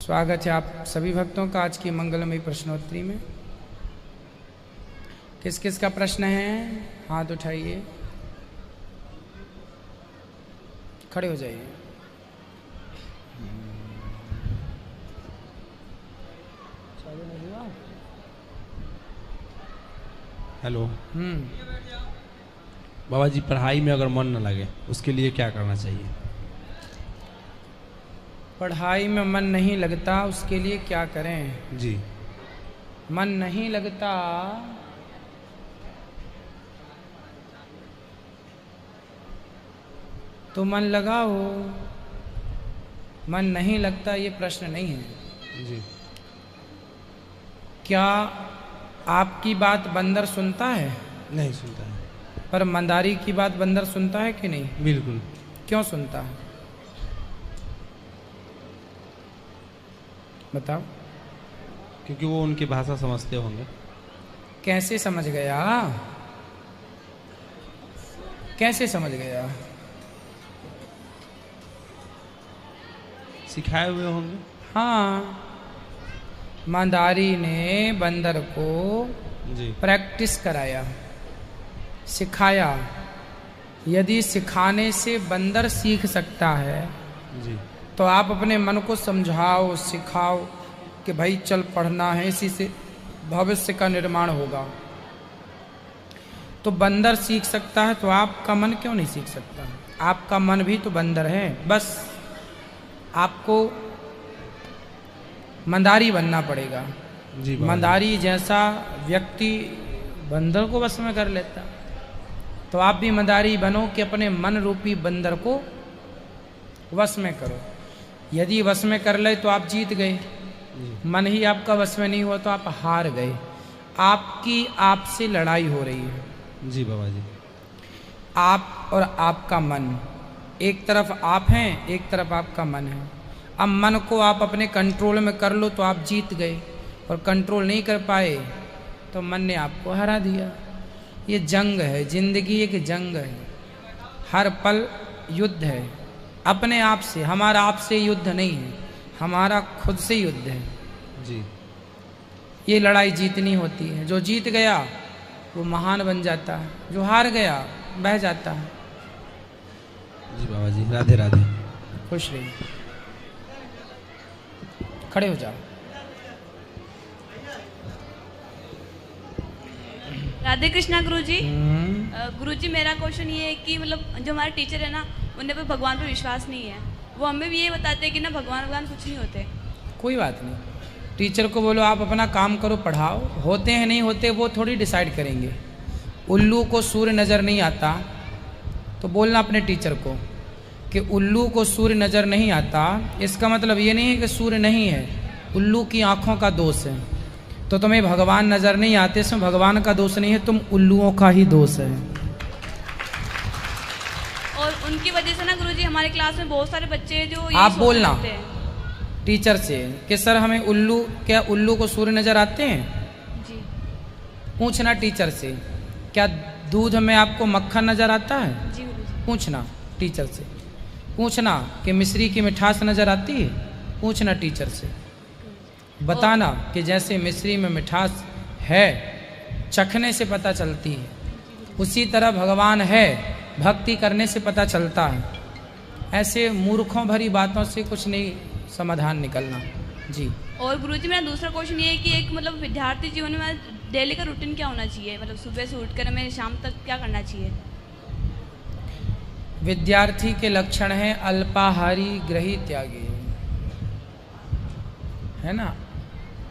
स्वागत है आप सभी भक्तों का आज की मंगलमयी प्रश्नोत्तरी में। किस किस का प्रश्न है हाथ उठाइए, खड़े हो जाइए। हेलो। बाबा जी, पढ़ाई में अगर मन न लगे उसके लिए क्या करना चाहिए? पढ़ाई में मन नहीं लगता उसके लिए क्या करें? जी। मन नहीं लगता तो मन लगाओ, मन नहीं लगता ये प्रश्न नहीं है। जी। क्या आपकी बात बंदर सुनता है? नहीं सुनता है। पर मंदारी की बात बंदर सुनता है कि नहीं? बिल्कुल। क्यों सुनता है बताओ? क्योंकि वो उनकी भाषा समझते होंगे। कैसे समझ गया? कैसे समझ गया? सिखाए हुए होंगे। हाँ, मंदारी ने बंदर को जी। प्रैक्टिस कराया, सिखाया। यदि सिखाने से बंदर सीख सकता है जी। तो आप अपने मन को समझाओ, सिखाओ कि भाई चल पढ़ना है, इसी से भविष्य का निर्माण होगा। तो बंदर सीख सकता है तो आपका मन क्यों नहीं सीख सकता? आपका मन भी तो बंदर है। बस आपको मंदारी बनना पड़ेगा। जी बाबा। मंदारी जैसा व्यक्ति बंदर को वश में कर लेता, तो आप भी मंदारी बनो कि अपने मन रूपी बंदर को वश में करो। यदि वश में कर ले तो आप जीत गए, मन ही आपका वश में नहीं हुआ तो आप हार गए। आपकी आपसे लड़ाई हो रही है। जी बाबा जी। आप और आपका मन, एक तरफ आप हैं, एक तरफ आपका मन है। अब मन को आप अपने कंट्रोल में कर लो तो आप जीत गए, और कंट्रोल नहीं कर पाए तो मन ने आपको हरा दिया। ये जंग है, जिंदगी एक जंग है, हर पल युद्ध है अपने आप से। हमारा आपसे युद्ध नहीं है, हमारा खुद से युद्ध है। जी। ये लड़ाई जीतनी होती है। जो जीत गया वो महान बन जाता है, जो हार गया बह जाता है। जी बाबा जी, राधे राधे। खुश रहिए, खड़े हो जाओ। राधे कृष्णा गुरुजी। गुरुजी, मेरा क्वेश्चन ये है कि मतलब जो हमारे टीचर है ना, उन्हें पे भगवान पर विश्वास नहीं है। वो हमें भी ये बताते हैं कि ना भगवान कुछ नहीं होते। कोई बात नहीं, टीचर को बोलो आप अपना काम करो, पढ़ाओ। होते हैं नहीं होते वो थोड़ी डिसाइड करेंगे। उल्लू को सूर्य नज़र नहीं आता तो बोलना अपने टीचर को कि उल्लू को सूर्य नज़र नहीं आता, इसका मतलब ये नहीं है कि सूर्य नहीं है, उल्लू की आँखों का दोष है। तो तुम्हें भगवान नज़र नहीं आते, इसमें भगवान का दोष नहीं है, तुम उल्लुओं का ही दोष है। और उनकी वजह से ना गुरुजी हमारे क्लास में बहुत सारे बच्चे जो आप बोलना टीचर से कि सर हमें क्या उल्लू को सूर्य नज़र आते हैं? जी। पूछना टीचर से, क्या दूध में आपको मक्खन नज़र आता है? जी गुरुजी। पूछना टीचर से। पूछना कि मिश्री की मिठास नज़र आती है? पूछना टीचर से। बताना कि जैसे मिश्री में मिठास है, चखने से पता चलती है, उसी तरह भगवान है, भक्ति करने से पता चलता है। ऐसे मूर्खों भरी बातों से कुछ नहीं समाधान निकलना। जी। और गुरुजी, मेरा दूसरा क्वेश्चन ये है कि एक मतलब विद्यार्थी जीवन में डेली का रूटीन क्या होना चाहिए? मतलब सुबह से उठकर हमें शाम तक क्या करना चाहिए? विद्यार्थी के लक्षण हैं अल्पाहारी, ग्रही, त्यागी, है ना।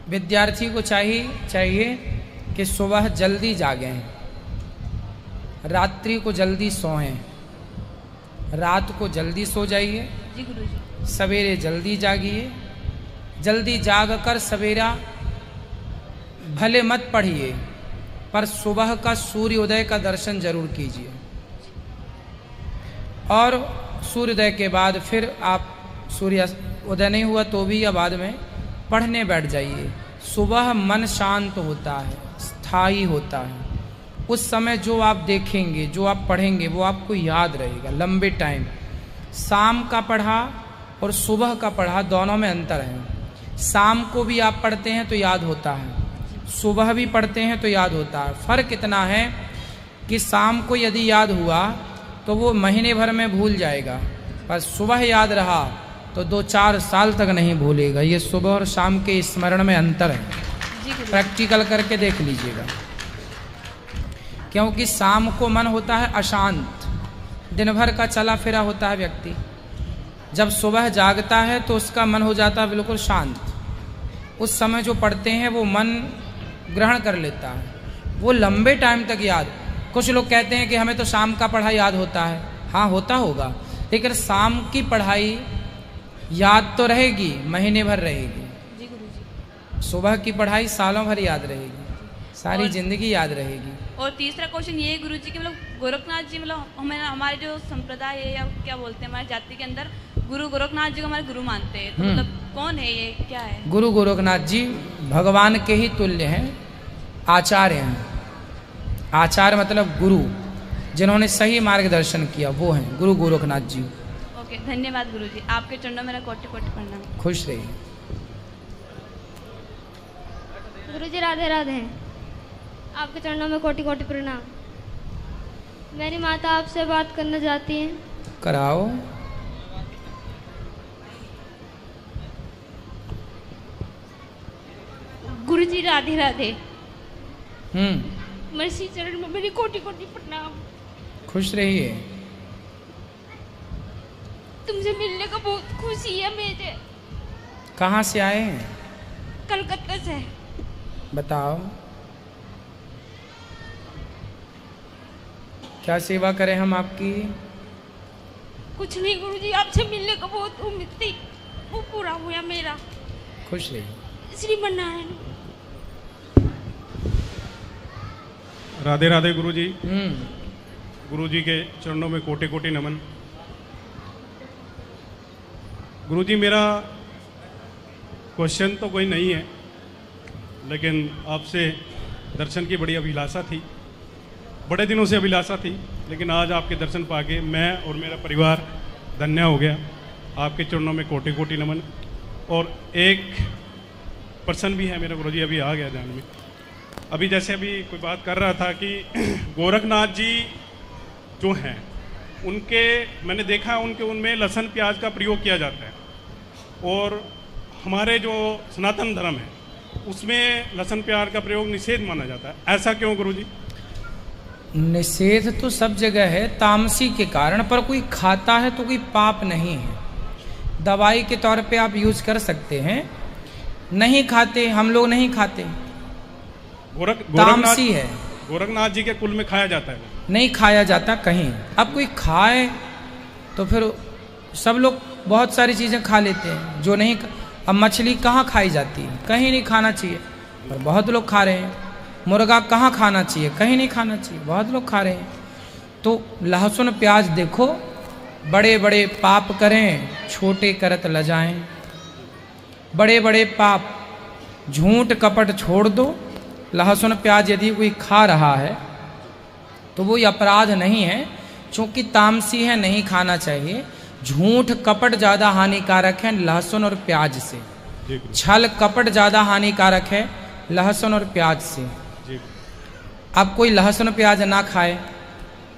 विद्यार्थी को चाहिए कि सुबह जल्दी जागें, रात्रि को जल्दी सोएं, रात को जल्दी सो जाइए। जी गुरुजी। सवेरे जल्दी जागिए। जल्दी जागकर सवेरा भले मत पढ़िए, पर सुबह का सूर्योदय का दर्शन जरूर कीजिए। और सूर्योदय के बाद फिर आप सूर्य उदय नहीं हुआ तो भी या बाद में पढ़ने बैठ जाइए। सुबह मन शांत होता है, स्थायी होता है। उस समय जो आप देखेंगे, जो आप पढ़ेंगे, वो आपको याद रहेगा लंबे टाइम। शाम का पढ़ा और सुबह का पढ़ा दोनों में अंतर है। शाम को भी आप पढ़ते हैं तो याद होता है, सुबह भी पढ़ते हैं तो याद होता है। फ़र्क इतना है कि शाम को यदि याद हुआ तो वो महीने भर में भूल जाएगा, पर सुबह याद रहा तो 2-4 साल तक नहीं भूलेगा। ये सुबह और शाम के स्मरण में अंतर है, प्रैक्टिकल करके देख लीजिएगा। क्योंकि शाम को मन होता है अशांत, दिन भर का चला फिरा होता है व्यक्ति। जब सुबह जागता है तो उसका मन हो जाता है बिल्कुल शांत। उस समय जो पढ़ते हैं वो मन ग्रहण कर लेता है, वो लंबे टाइम तक याद। कुछ लोग कहते हैं कि हमें तो शाम का पढ़ा याद होता है, हाँ होता होगा, लेकिन शाम की पढ़ाई याद तो रहेगी, महीने भर रहेगी। जी गुरुजी। सुबह की पढ़ाई सालों भर याद रहेगी, सारी जिंदगी याद रहेगी। और तीसरा क्वेश्चन ये है गुरुजी कि मतलब गोरखनाथ जी, मतलब हमारे जो संप्रदाय है या क्या बोलते हैं हमारी जाति के अंदर, गुरु गोरखनाथ जी को हमारे गुरु मानते हैं, तो मतलब कौन है ये, क्या है? गुरु गोरखनाथ जी भगवान के ही तुल्य हैं, आचार्य हैं। आचार्य मतलब गुरु, जिन्होंने सही मार्गदर्शन किया वो हैं गुरु गोरखनाथ जी। ओके, धन्यवाद गुरुजी, आपके चरणों में मेरा कोटि कोटि प्रणाम। खुश रहिए। गुरुजी राधे राधे, आपके चरणों में कोटि कोटि प्रणाम। मेरी माता आपसे बात करना चाहती हैं। कराओ। गुरुजी राधे राधे। मर्सी चरण में मेरी कोटि कोटि प्रणाम। खुश रहिए। तुमसे मिलने का बहुत खुशी है मुझे। कहाँ से आए हैं? कलकत्ता से। बताओ क्या सेवा करें हम आपकी? कुछ नहीं गुरुजी, आपसे मिलने का बहुत उम्मीद थी, वो पूरा हुआ मेरा। खुश रहिए। श्रीमन्नारायण। राधे राधे गुरुजी। गुरुजी के चरणों में कोटि कोटि नमन। गुरुजी मेरा क्वेश्चन तो कोई नहीं है, लेकिन आपसे दर्शन की बड़ी अभिलाषा थी, बड़े दिनों से अभिलाषा थी, लेकिन आज आपके दर्शन पाके मैं और मेरा परिवार धन्य हो गया। आपके चरणों में कोटि कोटि नमन। और एक पर्सन भी है मेरा गुरुजी, अभी आ गया ध्यान में। अभी जैसे अभी कोई बात कर रहा था कि गोरखनाथ जी जो हैं उनके, मैंने देखा उनके उनमें लहसुन प्याज का प्रयोग किया जाता है, और हमारे जो सनातन धर्म है उसमें लहसुन प्याज का प्रयोग निषेध माना जाता है, ऐसा क्यों गुरुजी? निषेध तो सब जगह है तामसी के कारण, पर कोई खाता है तो कोई पाप नहीं है। दवाई के तौर पे आप यूज कर सकते हैं, नहीं खाते, हम लोग नहीं खाते, तामसी है। गोरखनाथ जी के कुल में खाया जाता है? नहीं खाया जाता कहीं। अब कोई खाए तो फिर सब लोग बहुत सारी चीज़ें खा लेते हैं जो नहीं। अब मछली कहाँ खाई जाती है? कहीं नहीं खाना चाहिए, पर बहुत लोग खा रहे हैं। मुर्गा कहाँ खाना चाहिए? कहीं नहीं खाना चाहिए, बहुत लोग खा रहे हैं। तो लहसुन प्याज देखो, बड़े बड़े पाप करें छोटे करत लजाएं। बड़े बड़े पाप, झूठ कपट छोड़ दो। लहसुन प्याज यदि कोई खा रहा है तो वो अपराध नहीं है, चूँकि तामसी है, नहीं खाना चाहिए। झूठ कपट ज़्यादा हानिकारक है लहसुन और प्याज से। छल कपट ज़्यादा हानिकारक है लहसुन और प्याज से। अब कोई लहसुन प्याज ना खाए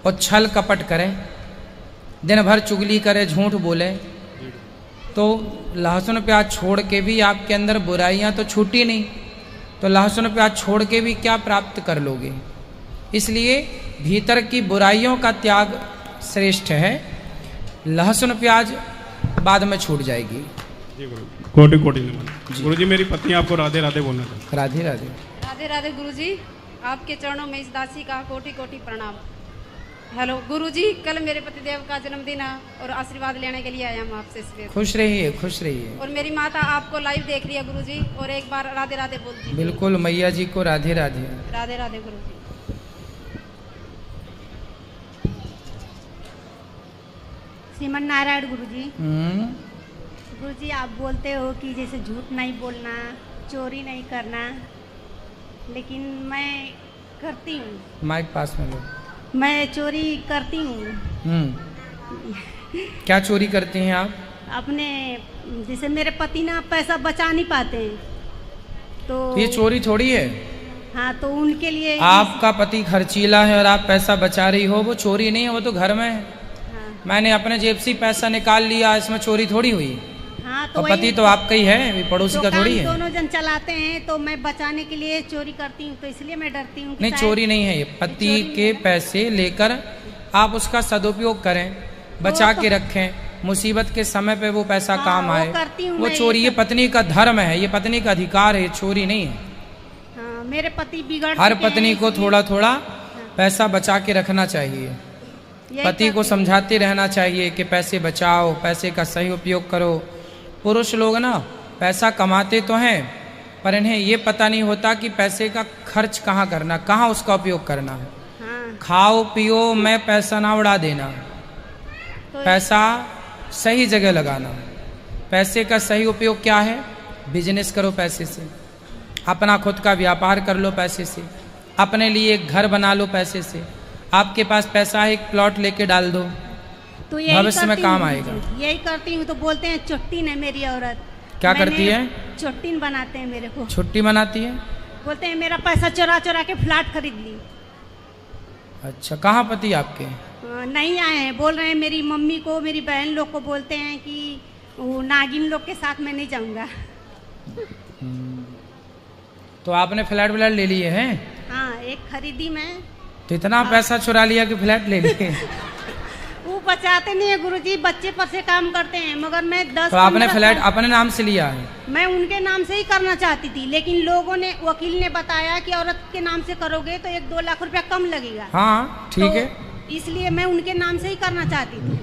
और छल कपट करे, दिन भर चुगली करे, झूठ बोले, तो लहसुन प्याज छोड़ के भी आपके अंदर बुराइयां तो छूटी नहीं, तो लहसुन प्याज छोड़ के भी क्या प्राप्त कर लोगे? इसलिए भीतर की बुराइयों का त्याग श्रेष्ठ है, लहसुन प्याज बाद में छूट जाएगी। कोटि कोटि नमन। गुरुजी मेरी पत्नी आपको राधे राधे बोलना चाहती। राधे राधे। राधे राधे गुरुजी, आपके चरणों में इस दासी का कोटि कोटि प्रणाम। हेलो गुरुजी, कल मेरे पतिदेव का जन्मदिन है और आशीर्वाद लेने के लिए आया हम आपसे सवेरे। खुश रहिए, खुश रहिए। और मेरी माता आपको लाइव देख रही है गुरुजी, और एक बार राधे राधे बोल दीजिए। बिल्कुल, मैया जी को राधे राधे। राधे राधे गुरुजी। श्रीमन नारायण गुरुजी। गुरुजी आप बोलते हो कि जैसे झूठ नहीं बोलना, चोरी नहीं करना, लेकिन मैं करती हूँ। माइक पास में लो। मैं चोरी करती हूँ। क्या चोरी करती हैं आप? अपने जैसे मेरे पति ना पैसा बचा नहीं पाते हैं तो ये चोरी थोड़ी है। हाँ, तो उनके लिए आपका पति खर्चीला है और आप पैसा बचा रही हो, वो चोरी नहीं है, वो तो घर में है। हाँ, मैंने अपने जेब से पैसा निकाल लिया, इसमें चोरी थोड़ी हुई। हाँ, तो और पति तो आपका ही है, भी पड़ोसी का थोड़ी है। दोनों जन चलाते हैं तो मैं बचाने के लिए चोरी करती हूँ, तो इसलिए मैं डरती हूँ कि नहीं, शायद- चोरी नहीं है ये। पति के पैसे लेकर आप उसका सदुपयोग करें, बचा के रखें, मुसीबत के समय पे वो पैसा हाँ, काम वो आए, करती हूँ वो मैं, चोरी, ये ये पत्नी का धर्म है, ये पत्नी का अधिकार है, ये चोरी नहीं है। हाँ, मेरे पति बिगड़ हर चुके हैं, पत्नी को इसलिए- थोड़ा थोड़ा पैसा बचा के रखना चाहिए। यही पति को करती हूँ। समझाते रहना चाहिए कि पैसे बचाओ, पैसे का सही उपयोग करो। पुरुष लोग ना पैसा कमाते तो हैं, पर इन्हें ये पता नहीं होता कि पैसे का खर्च कहाँ करना, कहाँ उसका उपयोग करना है। हाँ, खाओ पियो, मैं पैसा ना उड़ा देना, तो पैसा सही जगह लगाना। पैसे का सही उपयोग क्या है? बिजनेस करो पैसे से, अपना खुद का व्यापार कर लो पैसे से, अपने लिए एक घर बना लो पैसे से। आपके पास पैसा है, एक प्लॉट लेके डाल दो, तो यही भविष्य में करती काम हूँ, आएगा। यही करती हूँ। तो बोलते हैं चुट्टीन है मेरी औरत। क्या मैंने करती है? चुट्टीन बनाते हैं मेरे को। छुट्टी मनाती है। बोलते हैं मेरा पैसा चुरा चुरा के फ्लैट खरीद ली। अच्छा, कहाँ पति आपके? नहीं आए हैं, बोल रहे हैं मेरी मम्मी को, मेरी बहन लोग को बोलते हैं कि वो नागिन लोग के साथ मैं नहीं जाऊंगा। तो आपने फ्लैट व्लैट ले लिए हैं? हाँ, एक खरीदी मैं। तो इतना पैसा चुरा लिया कि फ्लैट ले लिए। वो बचाते नहीं है गुरुजी, बच्चे पर से काम करते हैं, मगर मैं 10 तो आपने 15 फ्लैट अपने नाम से लिया है? मैं उनके नाम से ही करना चाहती थी, लेकिन लोगों ने, वकील ने बताया कि औरत के नाम से करोगे तो 1-2 लाख रुपया कम लगेगा। हाँ ठीक है, तो इसलिए मैं उनके नाम से ही करना चाहती थी।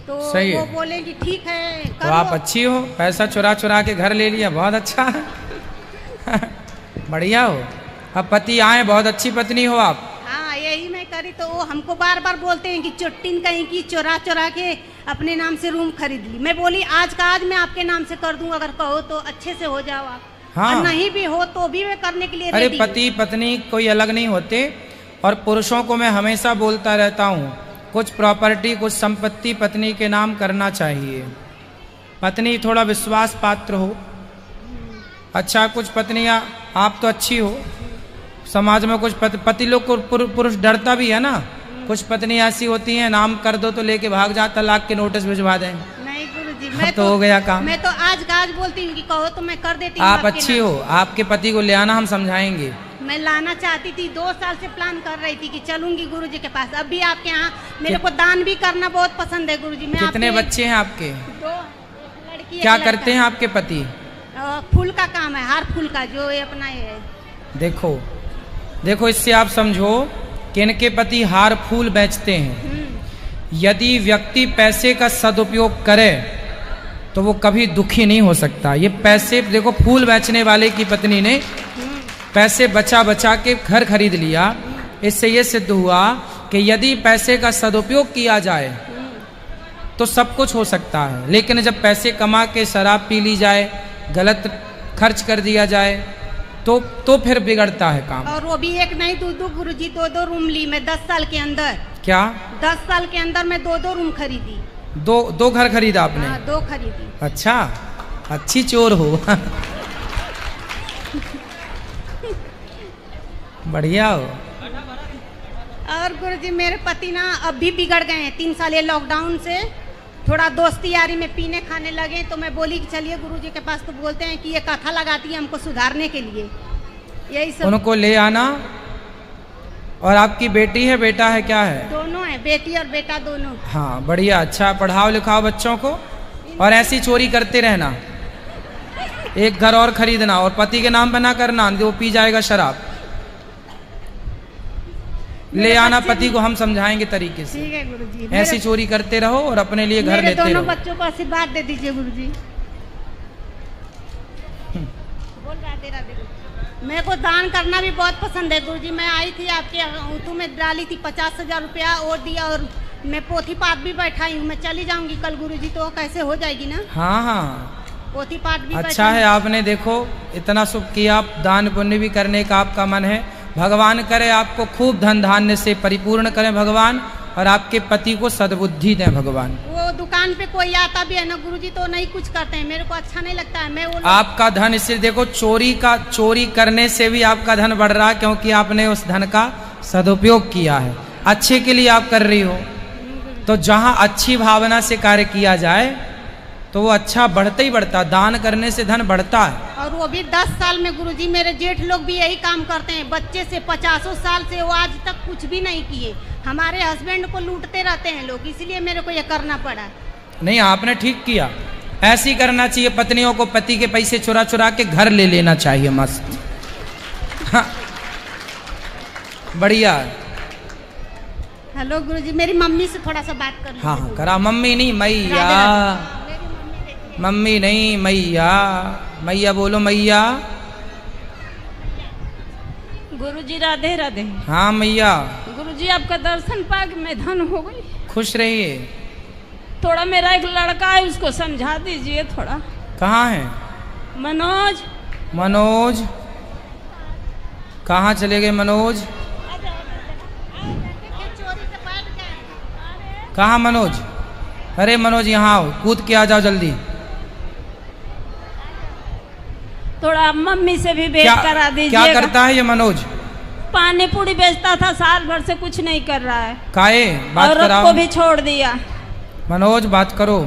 तो सही है। वो बोले कि ठीक है तो आप अच्छी हो, पैसा चुरा चुरा के घर ले लिया, बहुत अच्छा है। बढ़िया हो। अब पति आए, बहुत अच्छी पत्नी हो आप। हाँ, यही मैं करी। तो वो हमको बार बार बोलते हैं कि चुट्टिन कहीं की चुरा चुरा के अपने नाम से रूम खरीद ली। मैं बोली आज का आज मैं आपके नाम से कर दूं, अगर कहो तो अच्छे से हो जाओ आप। हाँ। और नहीं भी हो तो भी मैं करने के लिए अरे रेडी हूँ। पति पत्नी कोई अलग नहीं होते। और पुरुषों को मैं हमेशा बोलता रहता हूँ, कुछ प्रॉपर्टी, कुछ संपत्ति पत्नी के नाम करना चाहिए। पत्नी थोड़ा विश्वास पात्र हो। अच्छा, कुछ पत्नियाँ, आप तो अच्छी हो, समाज में कुछ पति लोग को पुरुष डरता भी है ना। कुछ पत्नी ऐसी होती हैं, नाम कर दो तो लेके भाग जाता, लाख के नोटिस भिजवा दें। नहीं गुरुजी, अब मैं तो हो गया काम। मैं तो आज का आज बोलती हूँ कि कहो तो मैं कर देती हूँ। आप आपके अच्छी नाम हो, आपके पति को ले आना, हम समझाएंगे। से। मैं लाना चाहती थी, 2 साल से प्लान कर रही थी कि चलूंगी गुरुजी के पास। अभी आपके यहाँ मेरे को दान भी करना बहुत पसंद है गुरुजी। मैं कितने आपके बच्चे हैं आपके? 2 लड़की, क्या एक लड़का। करते हैं आपके पति? फूल का काम है, हर फूल का, जो ये अपना ये है। देखो देखो, इससे आप समझो कि इनके पति हार फूल बेचते हैं। यदि व्यक्ति पैसे का सदुपयोग करे तो वो कभी दुखी नहीं हो सकता। ये पैसे, देखो फूल बेचने वाले की पत्नी ने पैसे बचा बचा के घर खरीद लिया। इससे ये सिद्ध हुआ कि यदि पैसे का सदुपयोग किया जाए तो सब कुछ हो सकता है। लेकिन जब पैसे कमा के शराब पी ली जाए, गलत खर्च कर दिया जाए, तो फिर बिगड़ता है काम। और वो भी एक नहीं, 2 गुरुजी, 2 रूम ली मैं 10 साल के अंदर। क्या? 10 साल के अंदर मैं 2 रूम खरीदी। दो घर खरीदा आपने? हाँ, 2 खरीदी। अच्छा, अच्छी चोर हो। बढ़िया हो। और गुरुजी मेरे पति ना अब भी बिगड़ गए हैं। 3 साल ये लॉकडाउन से थोड़ा दोस्ती यारी में पीने खाने लगे। तो मैं बोली कि चलिए गुरुजी के पास। तो बोलते हैं कि ये कथा लगाती है हमको सुधारने के लिए। यही सब। उनको ले आना। और आपकी बेटी है, बेटा है, क्या है? दोनों है, बेटी और बेटा दोनों। हाँ, बढ़िया। अच्छा, पढ़ाओ लिखाओ बच्चों को, और ऐसी चोरी करते रहना। एक घर और खरीदना, और पति के नाम पे ना करना, वो पी जाएगा शराब। ले आना पति को, हम समझाएंगे तरीके से। ठीक है गुरुजी। ऐसी चोरी करते रहो और अपने लिए घर मेरे लेते दोनों रहो। बच्चों को आशीर्वाद दे दीजिए गुरुजी। बोल राधे राधे। मेरे को दान करना भी बहुत पसंद है गुरुजी। मैं आई थी आपके ऊतू में, डाली थी 50,000 रुपया और दिया, और मैं पोथी पाठ भी बैठाई हूँ। मैं चली जाऊंगी कल गुरुजी, तो कैसे हो जाएगी ना। हाँ हाँ, पोथी पाठ भी अच्छा है। आपने देखो इतना शुभ किया, दान पुण्य भी करने का आपका मन है। भगवान करे आपको खूब धन धान्य से परिपूर्ण करें भगवान, और आपके पति को सद्बुद्धि दें भगवान। वो दुकान पे कोई आता भी है ना गुरुजी तो नहीं कुछ करते हैं, मेरे को अच्छा नहीं लगता है। मैं वो आपका धन, इससे देखो चोरी करने से भी आपका धन बढ़ रहा है, क्योंकि आपने उस धन का सदुपयोग किया है, अच्छे के लिए आप कर रही हो। तो जहां अच्छी भावना से कार्य किया जाए तो वो अच्छा बढ़ता ही बढ़ता, दान करने से धन बढ़ता है। और वो भी 10 साल में गुरुजी, मेरे जेठ लोग भी यही काम करते हैं, बच्चे से 50 साल से वो आज तक कुछ भी नहीं किए। हमारे हस्बैंड को लूटते रहते हैं लोग, इसलिए मेरे को ये करना पड़ा। नहीं, आपने ठीक किया, ऐसे ही करना चाहिए। पत्नियों को पति के पैसे चुरा चुरा के घर ले लेना चाहिए, मस्त। हाँ, बढ़िया। हेलो गुरुजी, मेरी मम्मी से थोड़ा सा बात कर लीजिए। हाँ करा। मम्मी नहीं, मैया। मम्मी नहीं, मैया। मैया बोलो, मैया। गुरुजी राधे राधे। हाँ मैया। गुरुजी आपका दर्शन पाके मैं धन हो गई। खुश रहिए। थोड़ा मेरा एक लड़का है, उसको समझा दीजिए थोड़ा। कहाँ है? मनोज। मनोज कहाँ चले गए? मनोज कहाँ? मनोज, अरे मनोज यहाँ आओ, कूद के आ जाओ जल्दी। थोड़ा मम्मी से भी भेंट करा दीजिए। क्या करता है ये मनोज? पानी पूरी बेचता था, साल भर से कुछ नहीं कर रहा है। काहे? बात औरत कराओ। को भी छोड़ दिया। मनोज बात करो।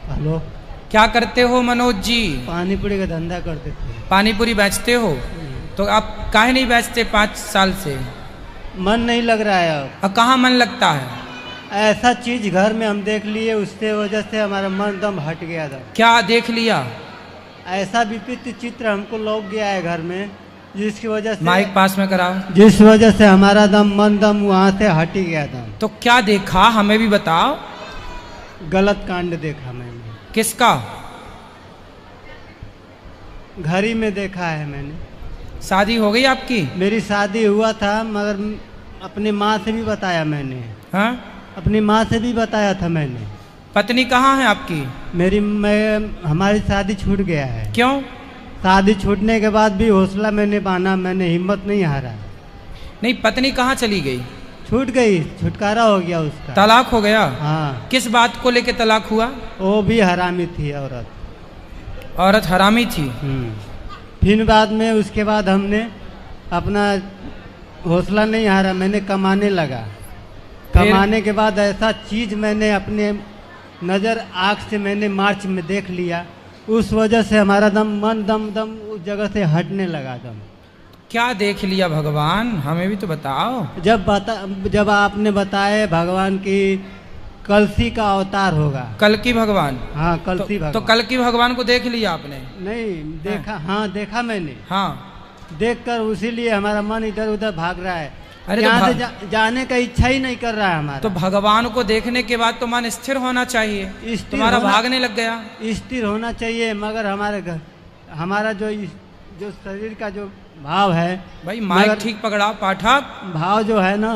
हेलो, क्या करते हो मनोज जी? पानी पूरी का धंधा करते थे। पानी पूरी बेचते हो? तो आप काहे नहीं बेचते 5 साल से? मन नहीं लग रहा है अब। कहाँ मन लगता है? ऐसा चीज घर में हम देख लिए, उससे वजह से हमारा मन दम हट गया था। क्या देख लिया? ऐसा विपरीत चित्र हमको लौक गया है घर में, जिसकी वजह से माइक पास में कराओ। जिस वजह से हमारा मन दम वहाँ से हट ही गया था। तो क्या देखा, हमें भी बताओ। गलत कांड देखा मैंने। किसका? घर ही में देखा है मैंने। शादी हो गई आपकी? मेरी शादी हुआ था, मगर अपनी माँ से भी बताया मैंने। हाँ, अपनी माँ से भी बताया था मैंने। पत्नी कहाँ है आपकी? हमारी शादी छूट गया है। क्यों? शादी छूटने के बाद भी हौसला मैंने बांधा, मैंने हिम्मत नहीं हारा। नहीं, पत्नी कहाँ चली गई? छूट गई, छुटकारा हो गया उसका। तलाक हो गया? हाँ। किस बात को लेके तलाक हुआ? वो भी हरामी थी औरत। औरत हरामी थी? फिर बाद में उसके बाद हमने अपना हौसला नहीं हारा, मैंने कमाने लगा। कमाने के बाद ऐसा चीज मैंने अपने नज़र आँख से मैंने मार्च में देख लिया, उस वजह से हमारा मन दम उस जगह से हटने लगा दम। क्या देख लिया भगवान, हमें भी तो बताओ। जब आपने बताया भगवान की कलसी का अवतार होगा। कल की भगवान? हाँ, कलसी भगवान। तो कल की भगवान को देख लिया आपने? नहीं देखा। हाँ देखा मैंने। हाँ, देखकर उसीलिए हमारा मन इधर उधर भाग रहा है। अरे यहाँ से जाने का इच्छा ही नहीं कर रहा है हमारा। तो भगवान को देखने के बाद तो मन स्थिर होना चाहिए, तुम्हारा भागने लग गया। स्थिर होना चाहिए, मगर हमारा जो शरीर का जो भाव है। भाई माइक ठीक पकड़ाओ पाठक। भाव जो है ना,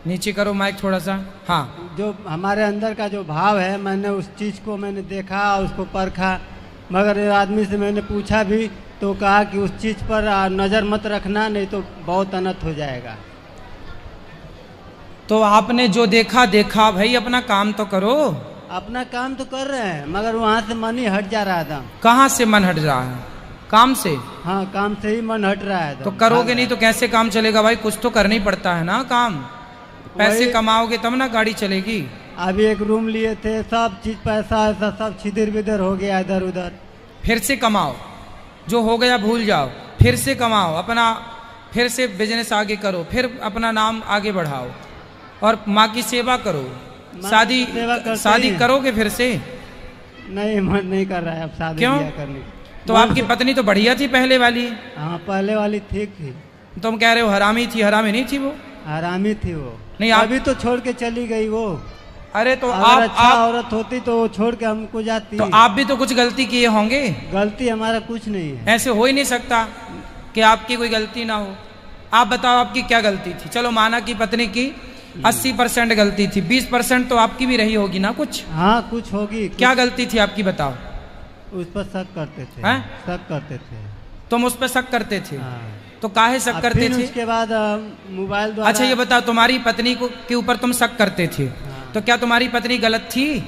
नीचे करो माइक थोड़ा सा। हाँ, जो हमारे अंदर का जो भाव है, मैंने उस चीज को मैंने देखा, उसको परखा। मगर आदमी से मैंने पूछा भी तो कहा कि उस चीज पर नजर मत रखना, नहीं तो बहुत अनर्थ हो जाएगा। तो आपने जो देखा भाई, अपना काम तो करो। अपना काम तो कर रहे हैं, मगर वहाँ से मन ही हट जा रहा था। कहाँ से मन हट रहा है? काम से? हाँ, काम से ही मन हट रहा है। तो करोगे नहीं तो कैसे काम चलेगा भाई? कुछ तो करना ही पड़ता है ना काम। पैसे कमाओगे तब ना गाड़ी चलेगी। अभी एक रूम लिए थे, सब चीज पैसा ऐसा सब छिदर बिदर हो गया इधर उधर। फिर से कमाओ, जो हो गया भूल जाओ, फिर से कमाओ, अपना फिर से बिजनेस आगे करो, फिर अपना नाम आगे बढ़ाओ और माँ की सेवा करो। शादी करोगे फिर से? नहीं, मन नहीं कर रहा है अब शादी। क्यों? करने। तो आपकी पत्नी तो बढ़िया थी पहले वाली। हाँ, पहले वाली ठीक थी। तुम कह रहे हो हरामी थी? हरामी नहीं थी वो। हरामी थी वो। नहीं, अभी तो छोड़ के चली गई वो। अरे तो आप अच्छा औरत होती तो छोड़ के हमको जाती। तो आप भी तो कुछ गलती किए होंगे। गलती हमारा कुछ नहीं है। ऐसे हो ही नहीं सकता कि आपकी कोई गलती ना हो। आप बताओ आपकी क्या गलती थी? चलो माना कि पत्नी की 80% गलती थी, 20% तो आपकी भी रही होगी ना कुछ? हाँ, कुछ होगी। क्या गलती थी आपकी बताओ? उस पर शक करते थे। हैं? शक करते थे। तुम उस पर शक करते थे? हाँ। तो काहे शक अब करते फिर थे? उसके बाद मोबाइल द्वारा। अच्छा ये बताओ, तुम्हारी पत्नी को के ऊपर तुम शक करते थे, तो क्या तुम्हारी पत्नी गलत थी?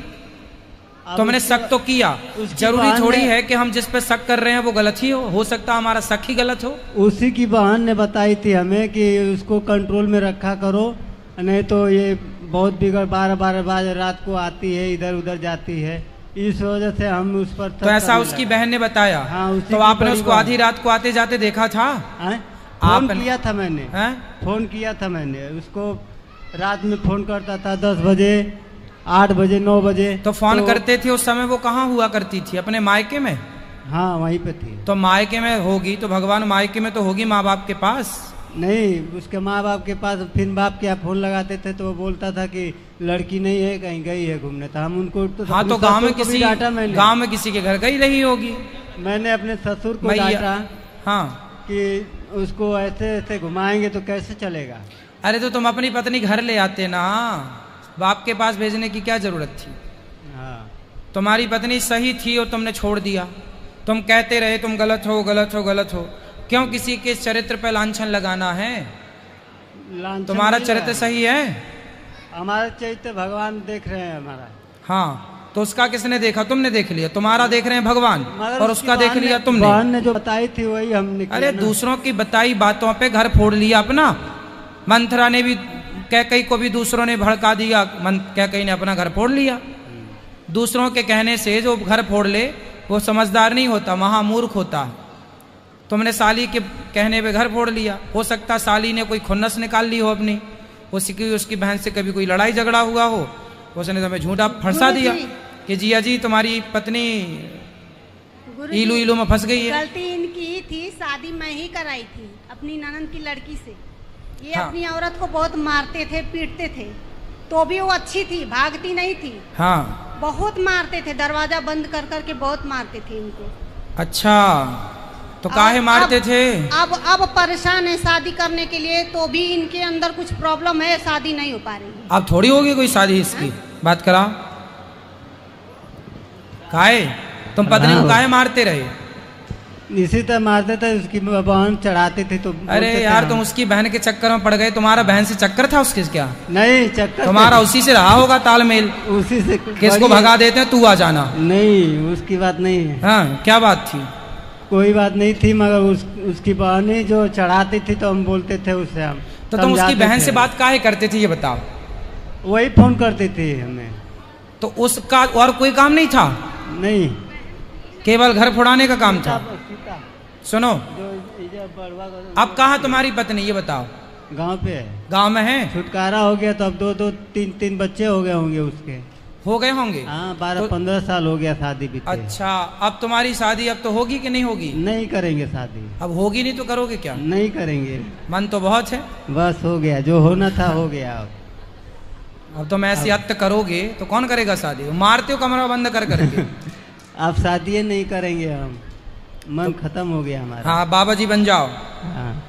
अब तुमने उसके शक तो किया, उसकी जरूरी बहन थोड़ी ने- है कि हम जिस पे शक कर रहे हैं वो गलत ही हो सकता हमारा शक ही गलत हो। उसी की बहन ने बताई थी हमें कि उसको कंट्रोल में रखा करो, नहीं तो ये बहुत बिगड़ 12-12 बजे रात को आती है, इधर उधर जाती है, इस वजह से हम उस पर तो ऐसा उसकी बहन ने बताया? हाँ, उसी तो की आपने बड़ी उसको बहन। आधी रात को आते जाते देखा था? फोन आपने- किया था मैंने, हैं? फोन किया था मैंने उसको, रात में फोन करता था 10 बजे, 8 बजे, 9 बजे। तो फोन करते थे उस समय वो कहाँ हुआ करती थी? अपने मायके में? हाँ वहीं पे थी। तो मायके में होगी तो भगवान मायके में तो होगी माँ बाप के पास? नहीं, उसके माँ बाप के पास फिर बाप के यहाँ फोन लगाते थे तो वो बोलता था कि लड़की नहीं है, कहीं गई है घूमने, तो हम उनको हाँ तो गांव में किसी मैंने गांव में किसी के घर गई रही होगी। मैंने अपने ससुर को मैया- डांटा हाँ कि उसको ऐसे ऐसे घुमाएंगे तो कैसे चलेगा। अरे तो तुम अपनी पत्नी घर ले आते ना, बाप के पास भेजने की क्या जरूरत थी? हाँ तुम्हारी पत्नी सही थी और तुमने छोड़ दिया। तुम कहते रहे तुम गलत हो गलत हो गलत हो, क्यों किसी के चरित्र पर लांछन लगाना है? लांछन तुम्हारा नहीं चरित्र है। सही है? हमारा चरित्र भगवान देख रहे हैं हमारा। हाँ तो उसका किसने देखा? तुमने देख लिया। तुम्हारा देख रहे हैं भगवान मगर और उसकी उसका देख बहन लिया ने- तुमने। बहन ने जो बताई थी वही हमने किया अरे ना। दूसरों की बताई बातों पे घर फोड़ लिया अपना। मंथरा ने भी कैकई को भी दूसरों ने भड़का दिया, कैकई ने अपना घर फोड़ लिया। दूसरों के कहने से जो घर फोड़ ले वो समझदार नहीं होता, महामूर्ख होता है। तुमने साली के कहने पे घर फोड़ लिया। हो सकता साली ने कोई खुन्नस निकाल ली हो अपनी, उसकी बहन से कभी कोई लड़ाई झगड़ा हुआ हो, उसने तुम्हें झूठा फंसा दिया कि जिया जी तुम्हारी पत्नी गुरुजी, इलू इलू में फंस गई है। गलती इनकी ही थी, शादी मैं ही कराई थी अपनी ननद की लड़की से। ये हाँ। अपनी औरत को बहुत मारते थे, पीटते थे, तो भी वो अच्छी थी, भागती नहीं थी। हाँ बहुत मारते थे, दरवाजा बंद कर करके बहुत मारते थे इनको। अच्छा तो काहे मारते थे? अब परेशान है शादी करने के लिए, तो भी इनके अंदर कुछ प्रॉब्लम है, शादी नहीं हो पा रही है। अब थोड़ी होगी कोई शादी इसकी, बात करा। काहे तुम पत्नी को काहे मारते रहे? इसी तरह मारते थे, उसकी बहन चढ़ाते थे तो अरे बोलते थे यार हम। तुम उसकी बहन के चक्कर में पड़ गए। तुम्हारा बहन से चक्कर था उसके क्या? नहीं, चक्कर तुम्हारा उसी से रहा होगा तालमेल, उसी से किसको भगा देते हैं तू आ जाना। नहीं, उसकी बात नहीं है। हाँ क्या बात थी? कोई बात नहीं थी, मगर उसकी बहन ही जो चढ़ाती थी तो हम बोलते थे उससे, हम तो तुम उसकी समझाते बहन थे। से बात काहे करते थे ये बताओ? वही फोन करती थी हमें। तो उसका और कोई काम नहीं था? नहीं, केवल घर फोड़ाने का काम था। सुनो, अब कहाँ तुम्हारी पत्नी ये बताओ? गांव पे है, गांव में है। छुटकारा हो गया तो अब 2-2, 3-3 बच्चे हो गए होंगे उसके। हो गए होंगे? हाँ 12-15 साल हो गया शादी भी। अच्छा अब तुम्हारी शादी अब तो होगी कि नहीं होगी? नहीं करेंगे शादी। अब होगी नहीं तो करोगे क्या? नहीं करेंगे, मन तो बहुत है। बस हो गया, जो होना था हो गया। अब तुम ऐसी हद तक करोगे तो कौन करेगा शादी? मारते हो कमरा बंद कर करके। अब शादी नहीं करेंगे हम, मन खत्म हो गया हमारा। हाँ बाबा जी बन जाओ। हाँ।